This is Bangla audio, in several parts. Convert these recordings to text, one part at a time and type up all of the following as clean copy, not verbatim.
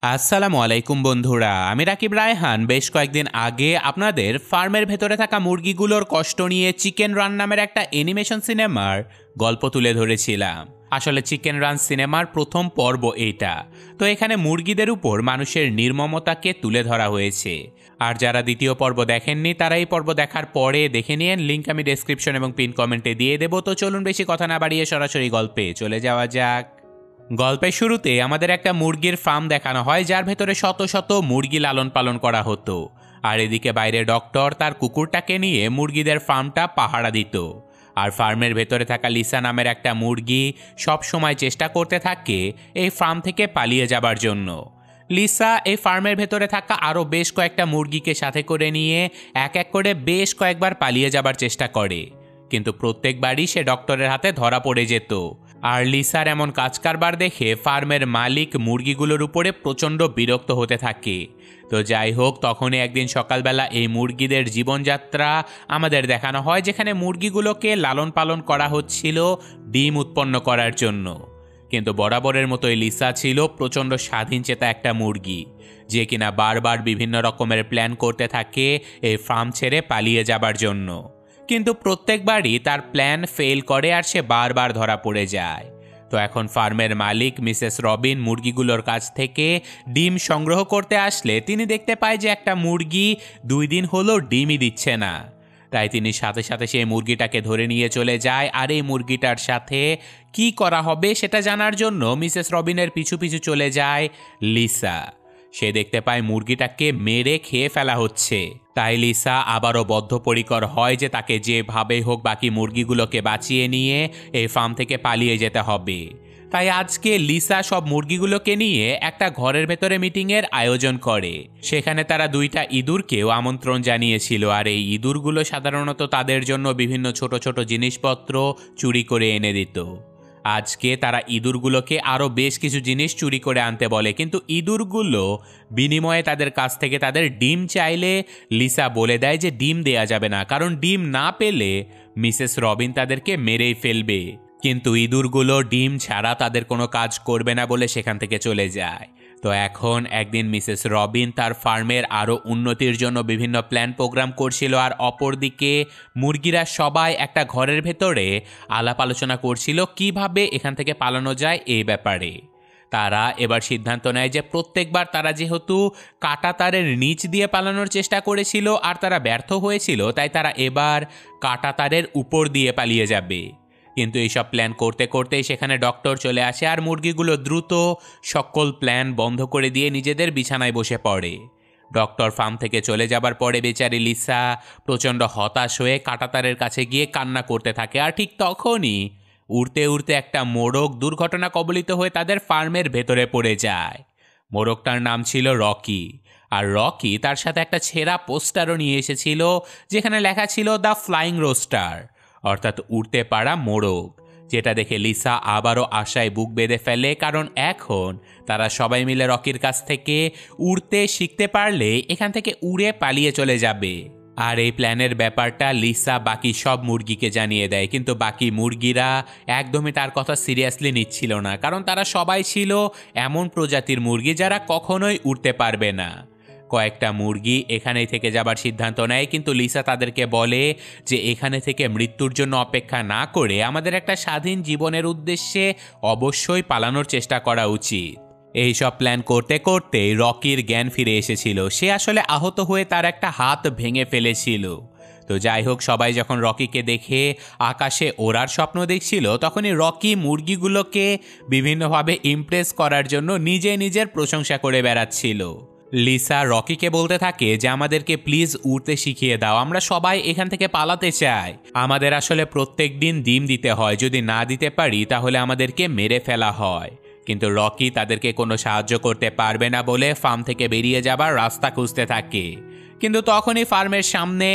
আসসালামু আলাইকুম বন্ধুরা, আমি রাকিব রায়হান বেশ কয়েকদিন আগে আপনাদের ফার্মের ভেতরে থাকা মুরগিগুলোর কষ্ট নিয়ে চিকেন রান নামের একটা অ্যানিমেশন সিনেমার গল্প তুলে ধরেছিলাম। আসলে চিকেন রান সিনেমার প্রথম পর্ব এইটা। তো এখানে মুরগিদের উপর মানুষের নির্মমতাকে তুলে ধরা হয়েছে। আর যারা দ্বিতীয় পর্ব দেখেননি তারা এই পর্ব দেখার পরে দেখে নিন, লিঙ্ক আমি ডেসক্রিপশন এবং পিন কমেন্টে দিয়ে দেবো। তো চলুন বেশি কথা না বাড়িয়ে সরাসরি গল্পে চলে যাওয়া যাক। গল্পের শুরুতে আমাদের একটা মুরগির ফার্ম দেখানো হয়, যার ভেতরে শত শত মুরগি লালন পালন করা হতো। আর এদিকে বাইরে ডক্টর তার কুকুরটাকে নিয়ে মুরগিদের ফার্মটা পাহারা দিত। আর ফার্মের ভেতরে থাকা লিসা নামের একটা মুরগি সব সময় চেষ্টা করতে থাকে এই ফার্ম থেকে পালিয়ে যাবার জন্য। লিসা এই ফার্মের ভেতরে থাকা আরও বেশ কয়েকটা মুরগিকে সাথে করে নিয়ে এক এক করে বেশ কয়েকবার পালিয়ে যাবার চেষ্টা করে, কিন্তু প্রত্যেকবারই সে ডক্টরের হাতে ধরা পড়ে যেত। আর লিসার এমন কাজ কারবার দেখে ফার্মের মালিক মুরগিগুলোর উপরে প্রচণ্ড বিরক্ত হতে থাকে। তো যাই হোক, তখনই একদিন সকালবেলা এই মুরগিদের জীবনযাত্রা আমাদের দেখানো হয়, যেখানে মুরগিগুলোকে লালন পালন করা হচ্ছিল ডিম উৎপন্ন করার জন্য। কিন্তু বরাবরের মতোই লিসা ছিল প্রচণ্ড স্বাধীনচেতা একটা মুরগি, যে কিনা বারবার বিভিন্ন রকমের প্ল্যান করতে থাকে এই ফার্ম ছেড়ে পালিয়ে যাবার জন্য। কিন্তু প্রত্যেকবারই তার প্ল্যান ফেল করে আর সে বারবার ধরা পড়ে যায়। তো এখন ফার্মের মালিক মিসেস রবিন মুরগিগুলোর কাছ থেকে ডিম সংগ্রহ করতে আসলে তিনি দেখতে পায় যে একটা মুরগি 2 দিন হলো ডিমই দিচ্ছে না। তাই তিনি সাথে সাথে সেই মুরগিটাকে ধরে নিয়ে চলে যায়। আর এই মুরগিটার সাথে কি করা হবে সেটা জানার জন্য মিসেস রবিনের পিছু পিছু চলে যায় লিসা। সে দেখতে পায় মুরগিটাকে মেরে খেয়ে ফেলা হচ্ছে। তাই লিসা আবারও বদ্ধপরিকর হয় যে তাকে যেভাবে হোক বাকি মুরগিগুলোকে বাঁচিয়ে নিয়ে এই ফার্ম থেকে পালিয়ে যেতে হবে। তাই আজকে লিসা সব মুরগিগুলোকে নিয়ে একটা ঘরের ভেতরে মিটিংয়ের আয়োজন করে। সেখানে তারা 2টা ইঁদুরকেও আমন্ত্রণ জানিয়েছিল। আর এই ইঁদুরগুলো সাধারণত তাদের জন্য বিভিন্ন ছোট ছোট জিনিসপত্র চুরি করে এনে দিত। আজকে তারা ইঁদুরগুলোকে আরও বেশ কিছু জিনিস চুরি করে আনতে বলে, কিন্তু ইঁদুরগুলো বিনিময়ে তাদের কাছ থেকে তাদের ডিম চাইলে লিসা বলে দেয় যে ডিম দেয়া যাবে না, কারণ ডিম না পেলে মিসেস রবিন তাদেরকে মেরেই ফেলবে। কিন্তু ইঁদুরগুলো ডিম ছাড়া তাদের কোনো কাজ করবে না বলে সেখান থেকে চলে যায়। তো এখন একদিন মিসেস রবিন তার ফার্মের আরও উন্নতির জন্য বিভিন্ন প্ল্যান প্রোগ্রাম করছিল, আর অপরদিকে মুরগিরা সবাই একটা ঘরের ভেতরে আলাপ আলোচনা করছিল কিভাবে এখান থেকে পালানো যায় এই ব্যাপারে। তারা এবার সিদ্ধান্ত নেয় যে প্রত্যেকবার তারা যেহেতু কাঁটা তারের নিচ দিয়ে পালানোর চেষ্টা করেছিল আর তারা ব্যর্থ হয়েছিল, তাই তারা এবার কাঁটা তারের উপর দিয়ে পালিয়ে যাবে। কিন্তু এইসব প্ল্যান করতে করতেই সেখানে ডক্টর চলে আসে, আর মুরগিগুলো দ্রুত সকল প্ল্যান বন্ধ করে দিয়ে নিজেদের বিছানায় বসে পড়ে। ডক্টর ফার্ম থেকে চলে যাবার পরে বেচারি লিসা প্রচণ্ড হতাশ হয়ে কাঁটাতারের কাছে গিয়ে কান্না করতে থাকে। আর ঠিক তখনই উড়তে উড়তে একটা মোরগ দুর্ঘটনা কবলিত হয়ে তাদের ফার্মের ভেতরে পড়ে যায়। মোরগটার নাম ছিল রকি। আর রকি তার সাথে একটা ছেঁড়া পোস্টারও নিয়ে এসেছিল, যেখানে লেখা ছিল দ্য ফ্লাইং রোস্টার, অর্থাৎ উড়তে পারা মোরগ। যেটা দেখে লিসা আবারও আশায় বুক বেঁধে ফেলে, কারণ এখন তারা সবাই মিলে রকির কাছ থেকে উড়তে শিখতে পারলে এখান থেকে উড়ে পালিয়ে চলে যাবে। আর এই প্ল্যানের ব্যাপারটা লিসা বাকি সব মুরগিকে জানিয়ে দেয়, কিন্তু বাকি মুরগিরা একদমই তার কথা সিরিয়াসলি নিচ্ছিল না, কারণ তারা সবাই ছিল এমন প্রজাতির মুরগি যারা কখনোই উড়তে পারবে না। কয়েকটা মুরগি এখানেই থেকে যাবার সিদ্ধান্ত নেয়, কিন্তু লিসা তাদেরকে বলে যে এখানে থেকে মৃত্যুর জন্য অপেক্ষা না করে আমাদের একটা স্বাধীন জীবনের উদ্দেশ্যে অবশ্যই পালানোর চেষ্টা করা উচিত। এই সব প্ল্যান করতে করতে রকির জ্ঞান ফিরে এসেছিল। সে আসলে আহত হয়ে তার একটা হাত ভেঙে ফেলেছিল। তো যাই হোক, সবাই যখন রকিকে দেখে আকাশে ওড়ার স্বপ্ন দেখছিল, তখনই রকি মুরগিগুলোকে বিভিন্নভাবে ইমপ্রেস করার জন্য নিজের প্রশংসা করে বেড়াচ্ছিল। লিসা রকিকে বলতে থাকে যে আমাদেরকে প্লিজ উড়তে শিখিয়ে দাও, আমরা সবাই এখান থেকে পালাতে চাই। আমাদের আসলে প্রত্যেক দিন ডিম দিতে হয়, যদি না দিতে পারি তাহলে আমাদেরকে মেরে ফেলা হয়। কিন্তু রকি তাদেরকে কোনো সাহায্য করতে পারবে না বলে ফার্ম থেকে বেরিয়ে যাবার রাস্তা খুঁজতে থাকে। কিন্তু তখনই ফার্মের সামনে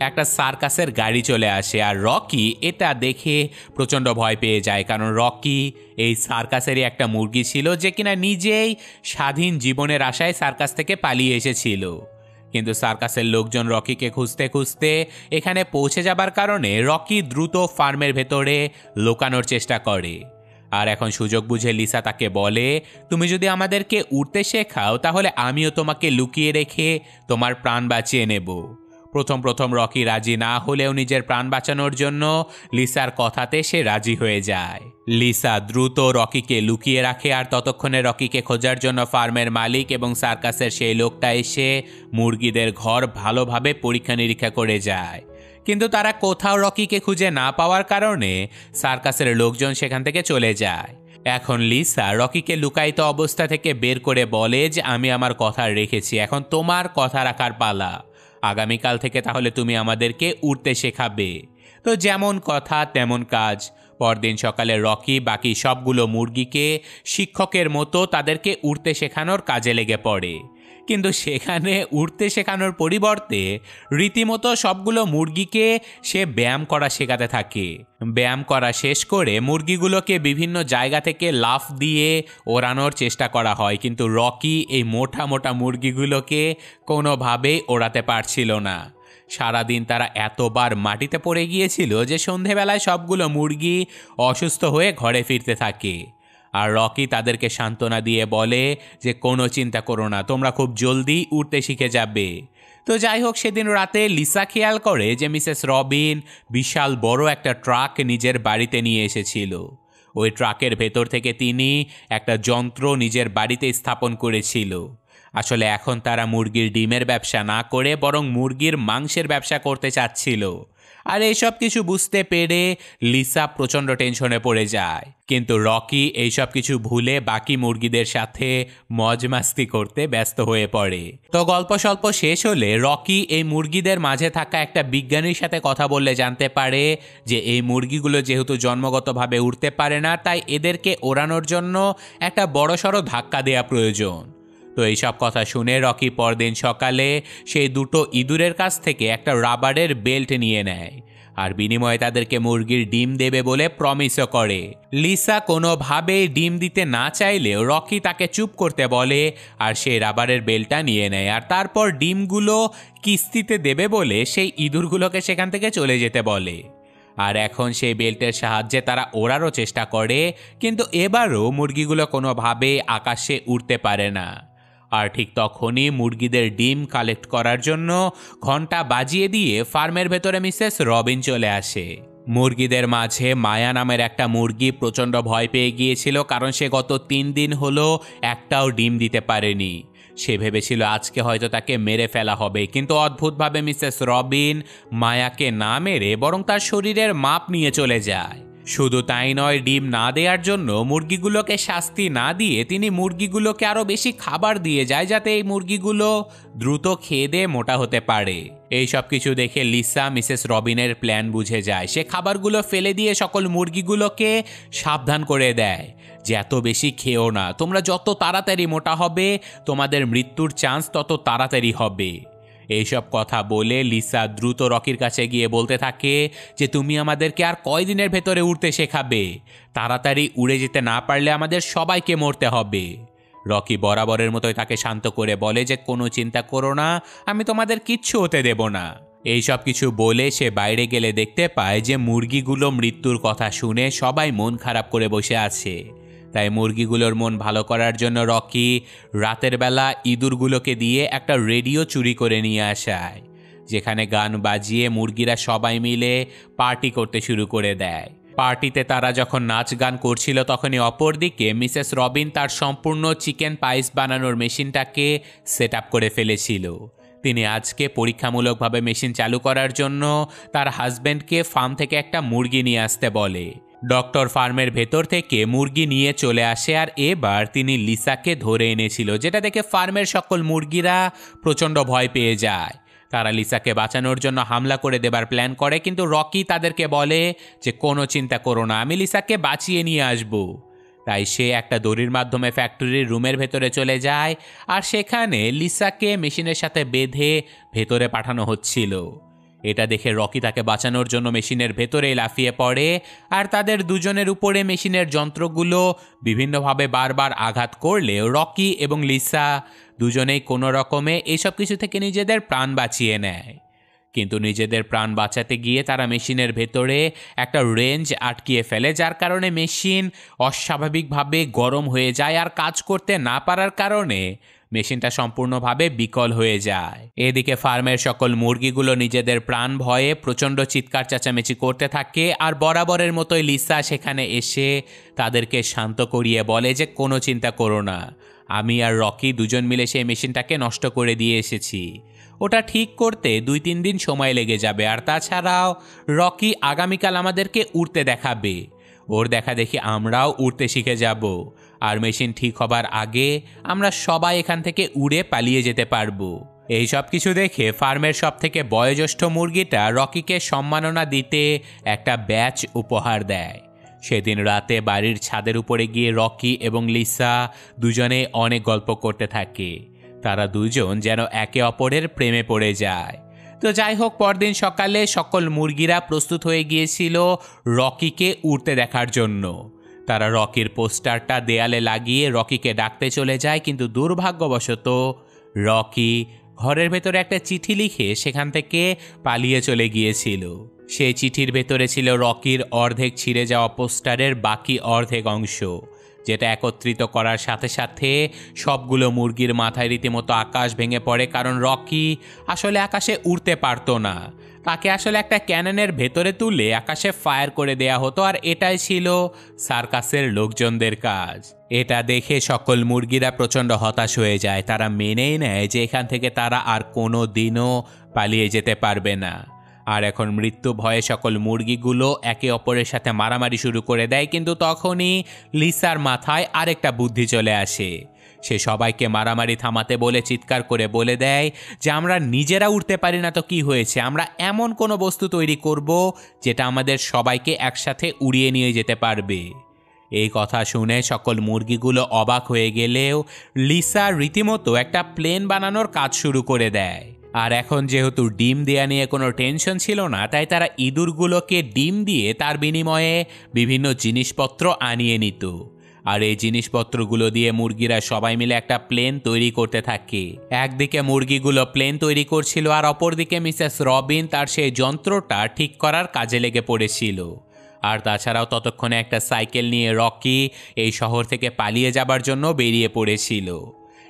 একটা সার্কাসের গাড়ি চলে আসে, আর রকি এটা দেখে প্রচণ্ড ভয় পেয়ে যায়, কারণ রকি এই সার্কাসেরই একটা মুরগি ছিল, যে কিনা নিজেই স্বাধীন জীবনের আশায় সার্কাস থেকে পালিয়ে এসেছিল। কিন্তু সার্কাসের লোকজন রকিকে খুঁজতে খুঁজতে এখানে পৌঁছে যাবার কারণে রকি দ্রুত ফার্মের ভেতরে লুকানোর চেষ্টা করে। আর এখন সুযোগ বুঝে লিসা তাকে বলে, তুমি যদি আমাদেরকে উড়তে শেখাও তাহলে আমিও তোমাকে লুকিয়ে রেখে তোমার প্রাণ বাঁচিয়ে নেব। প্রথম রকি রাজি না হলেও নিজের প্রাণ বাঁচানোর জন্য লিসার কথাতে সে রাজি হয়ে যায়। লিসা দ্রুত রকিকে লুকিয়ে রাখে, আর ততক্ষণে রকিকে খোঁজার জন্য ফার্মের মালিক এবং সার্কাসের সেই লোকটা এসে মুরগিদের ঘর ভালোভাবে পরীক্ষা নিরীক্ষা করে যায়। কিন্তু তারা কোথাও রকিকে খুঁজে না পাওয়ার কারণে সার্কাসের লোকজন সেখান থেকে চলে যায়। এখন লিসা রকিকে লুকায়িত অবস্থা থেকে বের করে বলে যে আমি আমার কথা রেখেছি, এখন তোমার কথা রাখার পালা। আগামীকাল থেকে তাহলে তুমি আমাদেরকে উড়তে শেখাবে। তো যেমন কথা তেমন কাজ। পরদিন সকালে রকি বাকি সবগুলো মুরগিকে শিক্ষকের মতো তাদেরকে উড়তে শেখানোর কাজে লেগে পড়ে। কিন্তু সেখানে উড়তে শেখানোর পরিবর্তে রীতিমতো সবগুলো মুরগিকে সে ব্যায়াম করা শেখাতে থাকে। ব্যায়াম করা শেষ করে মুরগিগুলোকে বিভিন্ন জায়গা থেকে লাফ দিয়ে ওড়ানোর চেষ্টা করা হয়, কিন্তু রকি এই মোটা মোটা মুরগিগুলোকে কোনোভাবেই ওড়াতে পারছিল না। সারাদিন তারা এতবার মাটিতে পড়ে গিয়েছিল যে সন্ধেবেলায় সবগুলো মুরগি অসুস্থ হয়ে ঘরে ফিরতে থাকে। আর রকি তাদেরকে সান্ত্বনা দিয়ে বলে যে কোনো চিন্তা করো না, তোমরা খুব জলদি উড়তে শিখে যাবে। তো যাই হোক, সেদিন রাতে লিসা খেয়াল করে যে মিসেস রবিন বিশাল বড় একটা ট্রাক নিজের বাড়িতে নিয়ে এসেছিল। ওই ট্রাকের ভেতর থেকে তিনি একটা যন্ত্র নিজের বাড়িতে স্থাপন করেছিল। আসলে এখন তারা মুরগির ডিমের ব্যবসা না করে বরং মুরগির মাংসের ব্যবসা করতে চাচ্ছিল। আর এইসব কিছু বুঝতে পেরে লিসা প্রচণ্ড টেনশনে পড়ে যায়। কিন্তু রকি এইসব কিছু ভুলে বাকি মুরগিদের সাথে মজ মাস্তি করতে ব্যস্ত হয়ে পড়ে। তো গল্প স্বল্প শেষ হলে রকি এই মুরগিদের মাঝে থাকা একটা বিজ্ঞানীর সাথে কথা বললে জানতে পারে যে এই মুরগিগুলো যেহেতু জন্মগতভাবে উড়তে পারে না, তাই এদেরকে ওড়ানোর জন্য একটা বড়সড় ধাক্কা দেওয়া প্রয়োজন। তো এইসব কথা শুনে রকি পরদিন সকালে সেই দুটো ইঁদুরের কাছ থেকে একটা রাবারের বেল্ট নিয়ে নেয়, আর বিনিময়ে তাদেরকে মুরগির ডিম দেবে বলে প্রমিসও করে। লিসা কোনোভাবেই ডিম দিতে না চাইলেও রকি তাকে চুপ করতে বলে, আর সেই রাবারের বেল্টটা নিয়ে নেয়। আর তারপর ডিমগুলো কিস্তিতে দেবে বলে সেই ইঁদুরগুলোকে সেখান থেকে চলে যেতে বলে। আর এখন সেই বেল্টের সাহায্যে তারা ওড়ারও চেষ্টা করে, কিন্তু এবারও মুরগিগুলো কোনোভাবে আকাশে উড়তে পারে না। আর ঠিক তখনই মুরগিদের ডিম কালেক্ট করার জন্য ঘন্টা বাজিয়ে দিয়ে ফার্মের ভেতরে মিসেস রবিন চলে আসে। মুরগিদের মাঝে মায়া নামের একটা মুরগি প্রচণ্ড ভয় পেয়ে গিয়েছিল, কারণ সে গত 3 দিন হলো একটাও ডিম দিতে পারেনি। সে ভেবেছিল আজকে হয়তো তাকে মেরে ফেলা হবে, কিন্তু অদ্ভুতভাবে মিসেস রবিন মায়াকে না মেরে বরং তার শরীরের মাপ নিয়ে চলে যায়। শুধু তাই নয়, ডিম না দেওয়ার জন্য মুরগিগুলোকে শাস্তি না দিয়ে তিনি মুরগিগুলোকে আরও বেশি খাবার দিয়ে যায়, যাতে এই মুরগিগুলো দ্রুত খেয়ে দিয়ে মোটা হতে পারে। এই সব কিছু দেখে লিসা মিসেস রবিনের প্ল্যান বুঝে যায়। সে খাবারগুলো ফেলে দিয়ে সকল মুরগিগুলোকে সাবধান করে দেয় যে এত বেশি খেও না, তোমরা যত তাড়াতাড়ি মোটা হবে তোমাদের মৃত্যুর চান্স তত তাড়াতাড়ি হবে। এইসব কথা বলে লিসা দ্রুত রকির কাছে গিয়ে বলতে থাকে যে তুমি আমাদেরকে আর কয়দিনের ভেতরে উড়তে শেখাবে? তাড়াতাড়ি উড়ে যেতে না পারলে আমাদের সবাইকে মরতে হবে। রকি বরাবরের মতোই তাকে শান্ত করে বলে যে কোনো চিন্তা করো না, আমি তোমাদের কিচ্ছু হতে দেব না। এইসব কিছু বলে সে বাইরে গেলে দেখতে পায় যে মুরগিগুলো মৃত্যুর কথা শুনে সবাই মন খারাপ করে বসে আছে। তাই মুরগিগুলোর মন ভালো করার জন্য রকি রাতের বেলা ইঁদুরগুলোকে দিয়ে একটা রেডিও চুরি করে নিয়ে আসায়, যেখানে গান বাজিয়ে মুরগিরা সবাই মিলে পার্টি করতে শুরু করে দেয়। পার্টিতে তারা যখন নাচ গান করছিল তখনই অপরদিকে মিসেস রবিন তার সম্পূর্ণ চিকেন পাইস বানানোর মেশিনটাকে সেট আপ করে ফেলেছিল। তিনি আজকে পরীক্ষামূলকভাবে মেশিন চালু করার জন্য তার হাজব্যান্ডকে ফার্ম থেকে একটা মুরগি নিয়ে আসতে বলে। ডক্টর ফার্মের ভেতর থেকে মুরগি নিয়ে চলে আসে, আর এবার তিনি লিসাকে ধরে এনেছিল, যেটা দেখে ফার্মের সকল মুরগিরা প্রচণ্ড ভয় পেয়ে যায়। তারা লিসাকে বাঁচানোর জন্য হামলা করে দেবার প্ল্যান করে, কিন্তু রকি তাদেরকে বলে যে কোনো চিন্তা করো না, আমি লিসাকে বাঁচিয়ে নিয়ে আসব। তাই সে একটা দড়ির মাধ্যমে ফ্যাক্টরির রুমের ভেতরে চলে যায়, আর সেখানে লিসাকে মেশিনের সাথে বেঁধে ভেতরে পাঠানো হচ্ছিল। এটা দেখে রকি তাকে বাঁচানোর জন্য মেশিনের ভেতরে লাফিয়ে পড়ে, আর তাদের দুজনের উপরে মেশিনের যন্ত্রগুলো বিভিন্নভাবে বারবার আঘাত করলেও রকি এবং লিসা দুজনেই কোনো রকমে এইসব কিছু থেকে নিজেদের প্রাণ বাঁচিয়ে নেয়। কিন্তু নিজেদের প্রাণ বাঁচাতে গিয়ে তারা মেশিনের ভেতরে একটা রেঞ্জ আটকিয়ে ফেলে, যার কারণে মেশিন অস্বাভাবিকভাবে গরম হয়ে যায় আর কাজ করতে না পারার কারণে মেশিনটা সম্পূর্ণভাবে বিকল হয়ে যায়। এদিকে ফার্মের সকল মুরগিগুলো নিজেদের প্রাণ ভয়ে প্রচণ্ড চিৎকার চেঁচামেচি করতে থাকে, আর বরাবরের মতোই লিসা সেখানে এসে তাদেরকে শান্ত করিয়ে বলে যে কোনো চিন্তা করো না, আমি আর রকি দুজন মিলে সেই মেশিনটাকে নষ্ট করে দিয়ে এসেছি। ওটা ঠিক করতে 2-3 দিন সময় লেগে যাবে, আর তাছাড়াও রকি আগামীকাল আমাদেরকে উড়তে দেখাবে। ওর দেখা দেখি আমরাও উড়তে শিখে যাব, আর মেশিন ঠিক হবার আগে আমরা সবাই এখান থেকে উড়ে পালিয়ে যেতে পারবো। এই সব কিছু দেখে ফার্মের সব থেকে বয়োজ্যেষ্ঠ মুরগিটা রকিকে সম্মাননা দিতে একটা ব্যাচ উপহার দেয়। সেদিন রাতে বাড়ির ছাদের উপরে গিয়ে রকি এবং লিসা দুজনে অনেক গল্প করতে থাকে। তারা দুজন যেন একে অপরের প্রেমে পড়ে যায়। তো যাই হোক, পরদিন সকালে সকল মুরগিরা প্রস্তুত হয়ে গিয়েছিল রকিকে উড়তে দেখার জন্য। তারা রকির পোস্টারটা দেয়ালে লাগিয়ে রকিকে ডাকতে চলে যায়, কিন্তু দুর্ভাগ্যবশত রকি ঘরের ভেতরে একটা চিঠি লিখে সেখান থেকে পালিয়ে চলে গিয়েছিল। সেই চিঠির ভেতরে ছিল রকির অর্ধেক ছিঁড়ে যাওয়া পোস্টারের বাকি অর্ধেক অংশ, যেটা একত্রিত করার সাথে সাথে সবগুলো মুরগির মাথায় রীতিমতো আকাশ ভেঙে পড়ে, কারণ রকি আসলে আকাশে উড়তে পারতো না। তাকে আসলে একটা ক্যাননের ভেতরে তুলে আকাশে ফায়ার করে দেয়া হতো, আর এটাই ছিল সার্কাসের লোকজনদের কাজ। এটা দেখে সকল মুরগিরা প্রচণ্ড হতাশ হয়ে যায়। তারা মেনেই নেয় যে এখান থেকে তারা আর কোনো দিনও পালিয়ে যেতে পারবে না। আর এখন মৃত্যু ভয়ে সকল মুরগিগুলো একে অপরের সাথে মারামারি শুরু করে দেয়, কিন্তু তখনই লিসার মাথায় আরেকটা বুদ্ধি চলে আসে। সে সবাইকে মারামারি থামাতে বলে চিৎকার করে বলে দেয় যে আমরা নিজেরা উঠতে পারি না তো কি হয়েছে, আমরা এমন কোনো বস্তু তৈরি করব যেটা আমাদের সবাইকে একসাথে উড়িয়ে নিয়ে যেতে পারবে। এই কথা শুনে সকল মুরগিগুলো অবাক হয়ে গেলেও লিসা রীতিমতো একটা প্লেন বানানোর কাজ শুরু করে দেয়। আর এখন যেহেতু ডিম দেয়া নিয়ে কোনো টেনশন ছিল না, তাই তারা ইঁদুরগুলোকে ডিম দিয়ে তার বিনিময়ে বিভিন্ন জিনিসপত্র আনিয়ে নিত। আর এই জিনিসপত্রগুলো দিয়ে মুরগিরা সবাই মিলে একটা প্লেন তৈরি করতে থাকে। একদিকে মুরগিগুলো প্লেন তৈরি করছিল, আর অপরদিকে মিসেস রবিন তার সেই যন্ত্রটা ঠিক করার কাজে লেগে পড়েছিল। আর তাছাড়াও ততক্ষণে একটা সাইকেল নিয়ে রকি এই শহর থেকে পালিয়ে যাবার জন্য বেরিয়ে পড়েছিল।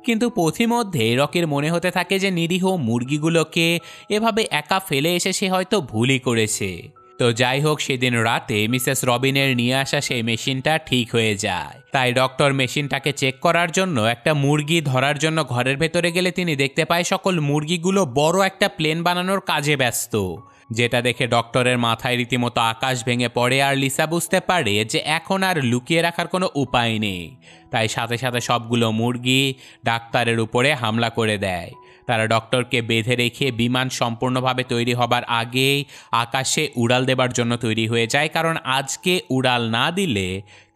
কিন্তু পথিমধ্যে রকির মনে হতে থাকে যে নিরীহ মুরগিগুলোকে এভাবে একা ফেলে এসে সে হয়তো ভুলই করেছে। তো যাই হোক, সেদিন রাতে মিসেস রবিনের নিয়ে আসা সেই মেশিনটা ঠিক হয়ে যায়। তাই ডক্টর মেশিনটাকে চেক করার জন্য একটা মুরগি ধরার জন্য ঘরের ভেতরে গেলে তিনি দেখতে পায় সকল মুরগিগুলো বড় একটা প্লেন বানানোর কাজে ব্যস্ত, যেটা দেখে ডক্টরের মাথায় রীতিমতো আকাশ ভেঙে পড়ে। আর লিসা বুঝতে পারে যে এখন আর লুকিয়ে রাখার কোনো উপায় নেই, তাই সাথে সাথে সবগুলো মুরগি ডাক্তারের উপরে হামলা করে দেয়। তারা ডক্টরকে বেঁধে রেখে বিমান সম্পূর্ণভাবে তৈরি হবার আগেই আকাশে উড়াল দেবার জন্য তৈরি হয়ে যায়, কারণ আজকে উড়াল না দিলে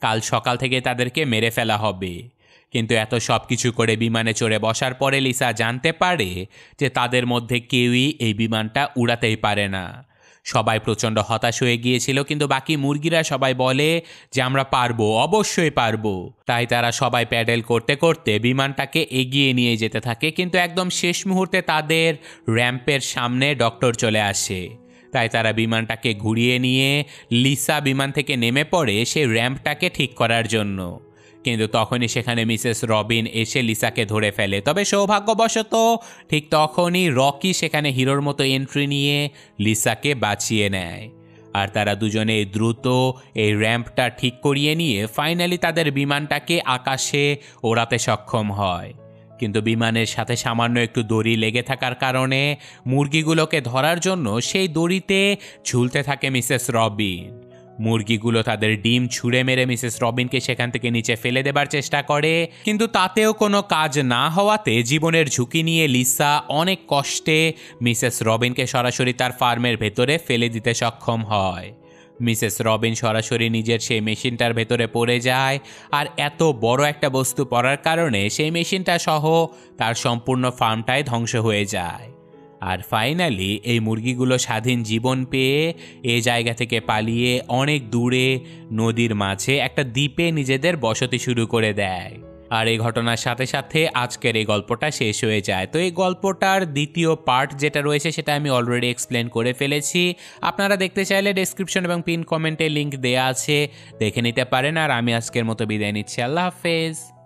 কাল সকাল থেকে তাদেরকে মেরে ফেলা হবে। কিন্তু এত সব কিছু করে বিমানে চড়ে বসার পরে লিসা জানতে পারে যে তাদের মধ্যে কেউই এই বিমানটা উড়াতেই পারে না। সবাই প্রচণ্ড হতাশ হয়ে গিয়েছিল, কিন্তু বাকি মুরগিরা সবাই বলে যে আমরা পারবো, অবশ্যই পারবো। তাই তারা সবাই প্যাডেল করতে করতে বিমানটাকে এগিয়ে নিয়ে যেতে থাকে। কিন্তু একদম শেষ মুহূর্তে তাদের র্যাম্পের সামনে ডক্টর চলে আসে। তাই তারা বিমানটাকে ঘুরিয়ে নিয়ে লিসা বিমান থেকে নেমে পড়ে সেই র্যাম্পটাকে ঠিক করার জন্য। কিন্তু তখনই সেখানে মিসেস রবিন এসে লিসাকে ধরে ফেলে। তবে সৌভাগ্যবশত ঠিক তখনই রকি সেখানে হিরোর মতো এন্ট্রি নিয়ে লিসাকে বাঁচিয়ে নেয়। আর তারা দুজনে দ্রুত এই র্যাম্পটা ঠিক করিয়ে নিয়ে ফাইনালি তাদের বিমানটাকে আকাশে ওড়াতে সক্ষম হয়। কিন্তু বিমানের সাথে সামান্য একটু দড়ি লেগে থাকার কারণে মুরগিগুলোকে ধরার জন্য সেই দড়িতে ঝুলতে থাকে মিসেস রবিন। মুরগিগুলো তাদের ডিম ছুঁড়ে মেরে মিসেস রবিনকে সেখান থেকে নিচে ফেলে দেবার চেষ্টা করে, কিন্তু তাতেও কোনো কাজ না হওয়াতে জীবনের ঝুঁকি নিয়ে লিসা অনেক কষ্টে মিসেস রবিনকে সরাসরি তার ফার্মের ভেতরে ফেলে দিতে সক্ষম হয়। মিসেস রবিন সরাসরি নিজের সেই মেশিনটার ভেতরে পড়ে যায়, আর এত বড় একটা বস্তু পড়ার কারণে সেই মেশিনটা সহ তার সম্পূর্ণ ফার্মটাই ধ্বংস হয়ে যায়। আর ফাইনালি এই মুরগিগুলো স্বাধীন জীবন পেয়ে এই জায়গা থেকে পালিয়ে অনেক দূরে নদীর মাঝে একটা দ্বীপে নিজেদের বসতি শুরু করে দেয়। আর এই ঘটনার সাথে সাথে আজকের এই গল্পটা শেষ হয়ে যায়। তো এই গল্পটার দ্বিতীয় পার্ট যেটা রয়েছে সেটা আমি অলরেডি এক্সপ্লেন করে ফেলেছি। আপনারা দেখতে চাইলে ডেসক্রিপশন এবং পিন কমেন্টে লিঙ্ক দেওয়া আছে, দেখে নিতে পারেন। আর আমি আজকের মতো বিদায় নিচ্ছি। আল্লাহ হাফেজ।